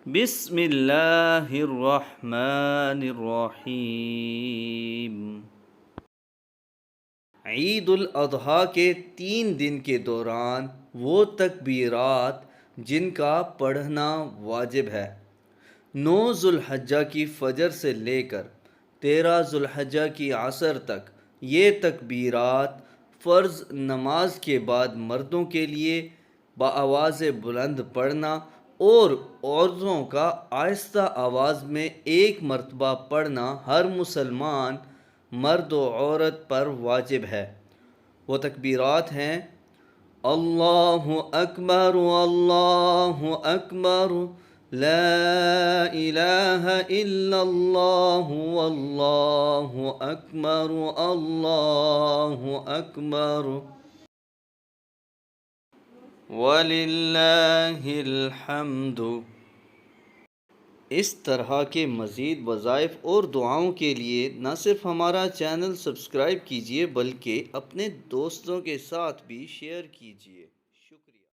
بسم اللہ الرحمن الرحیم۔ عید الاضحیٰ کے 3 دن کے دوران وہ تکبیرات جن کا پڑھنا واجب ہے 9 ذوالحجہ کی فجر سے لے کر 13 ذوالحجہ کی عصر تک، یہ تکبیرات فرض نماز کے بعد مردوں کے لیے بآواز بلند پڑھنا اور عورتوں کا آہستہ آواز میں 1 مرتبہ پڑھنا ہر مسلمان مرد و عورت پر واجب ہے۔ وہ تکبیرات ہیں: اللہ اکبر اللہ اکبر، لا الہ الا اللہ واللہ اکبر اللہ اکبر وَلِلَّهِ الْحَمْدُ۔ اس طرح کے مزید وظائف اور دعاؤں کے لیے نہ صرف ہمارا چینل سبسکرائب کیجیے بلکہ اپنے دوستوں کے ساتھ بھی شیئر کیجیے۔